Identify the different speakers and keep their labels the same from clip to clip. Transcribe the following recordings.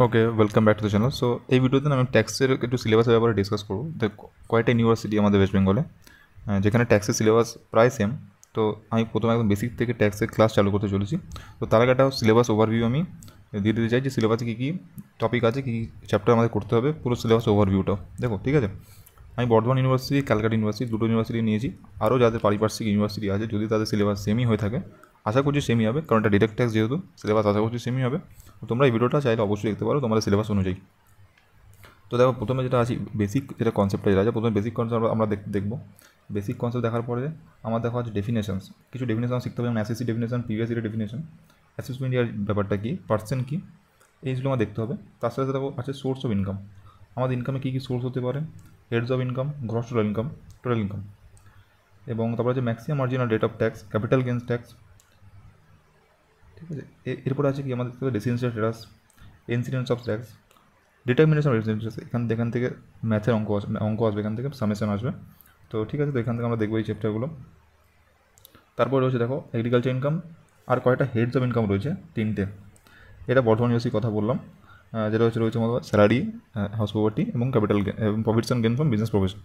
Speaker 1: Okay, welcome back to the channel. So এই ভিডিওতে আমি ট্যাক্সের একটু সিলেবাসের ব্যাপারে ডিসকাস করবো। কয়টা ইউনিভার্সিটি আমাদের ওয়েস্ট বেঙ্গলে যেখানে ট্যাক্সের সিলেবাস প্রায় সেম। তো আমি প্রথমে একদম বেসিক থেকে ট্যাক্সের ক্লাস চালু করতে চলেছি। তো তার আগে একটা সিলেবাস ওভারভিউ আমি দিয়ে দিতে চাই যে সিলেবাসে কী কী টপিক আছে, কী কী চ্যাপ্টার আমাদের করতে হবে, পুরো সিলেবাস ওভারভিউটাও দেখো, ঠিক আছে? আমি বর্ধমান ইউনিভার্সিটি, ক্যালকাটা ইউনিভার্সিটি, দুটো ইউনিভার্সিটি নিয়েছি। আরও যাদের পারিপার্শ্বিক ইউনিভার্সিটি আছে, যদি তাদের সিলেবাস সেমই হয়ে থাকে, আশা করছি সেমই হবে, কারণ এটা ডিরেক্ট ট্যাক্স যেহেতু সিলেবাস আশা করছি সেমই হবে। তো তোমরা এই ভিডিওটা চাইলে অবশ্যই দেখতে পারো তোমাদের সিলেবাস অনুযায়ী। তো দেখো, প্রথমে যেটা আছে বেসিক, যেটা কনসেপ্টটা যেটা আছে, প্রথমে বেসিক কনসেপ্ট আমরা দেখবো। বেসিক কনসেপ্ট দেখার পরে আমার দেখা হচ্ছে ডেফিনেশনস, কিছু ডেফিনেশন শিখতে হবে, যেমন SSC definition, previous year definition, assessment ইয়ার ব্যাপারটা কী, পার্সেন্ট কী, এইগুলো আমার দেখতে হবে। তার সাথে দেখো আছে সোর্স অফ ইনকাম, আমাদের ইনকামে কী কী সোর্স হতে পারে, heads of income, gross total income, এবং তারপর আছে maximum marginal rate of tax, capital gains tax, ঠিক আছে? এরপর আছে কি আমাদের residential status, incidence of tax, determination of residential, এখান থেকে ম্যাথের অঙ্ক আসবে, এখান থেকে সামেশন আসবে। তো ঠিক আছে, তো এখান থেকে আমরা দেখবো এই চ্যাপ্টারগুলো। তারপর রয়েছে দেখো এগ্রিকালচার ইনকাম, আর কয়টা হেডস অফ ইনকাম রয়েছে, তিনটে। এটা বর্ধমান ইউনিভার্সিটির কথা বললাম, যেটা রয়েছে মতো স্যালারি, হাউস প্রপার্টি এবং ক্যাপিটাল গেন এবং profits and gain from business profession.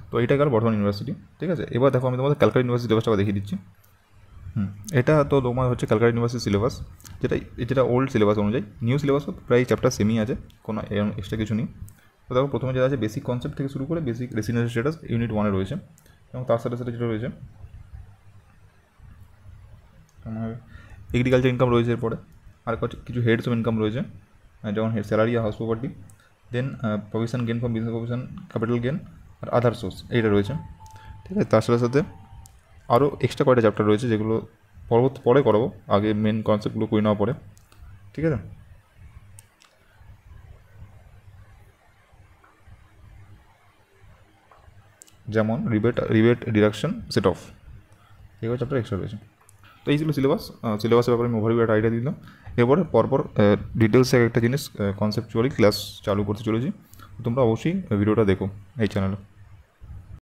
Speaker 1: তো এইটা গেল বর্ধমান ইউনিভার্সিটি, ঠিক আছে? এবার দেখো আমি তোমাদের ক্যালকাটা ইউনিভার্সিটি সিলেবাসটা দেখিয়ে দিচ্ছি। এটা তো তোমার হচ্ছে ক্যালকাটা ইউনিভার্সিটি সিলেবাস, যেটা যেটা ওল্ড সিলেবাস অনুযায়ী। নিউ সিলেবাসও প্রায় চ্যাপ্টার সেমই আছে, কোনো এক্সট্রা কিছু নেই। তো দেখো প্রথমে যেটা আছে বেসিক কনসেপ্ট থেকে শুরু করে বেসিক রেসিডেন্সিয়াল স্ট্যাটাস ইউনিট 1-এ রয়েছে, এবং তার সাথে সাথে যেটা রয়েছে আমার এগ্রিকালচার ইনকাম রয়েছে। এরপরে আর কিছু হেডস অফ ইনকাম রয়েছে, যেমন হেড স্যালারি আর house property, then provision gain from business provision, capital gain আর আদার সোর্স, এইটা রয়েছে, ঠিক আছে? তার সাথে সাথে আরও এক্সট্রা কয়টা চ্যাপ্টার রয়েছে, যেগুলো পরে করাবো, আগে মেন কনসেপ্টগুলো করে নেওয়া পরে, ঠিক আছে? যেমন রিবেট ডিডাকশন, সেট অফ, এগুলো চ্যাপ্টার এক্সট্রা রয়েছে। তো এই ছিল সিলেবাসের ব্যাপারে আমি ওভারভিউ একটা আইডিয়া দিলাম। এরপরে পরপর ডিটেলসে একটা জিনিস কনসেপচুয়ালি ক্লাস চালু করতে চলেছি। তোমরা অবশ্যই ভিডিওটা দেখো এই চ্যানেলে।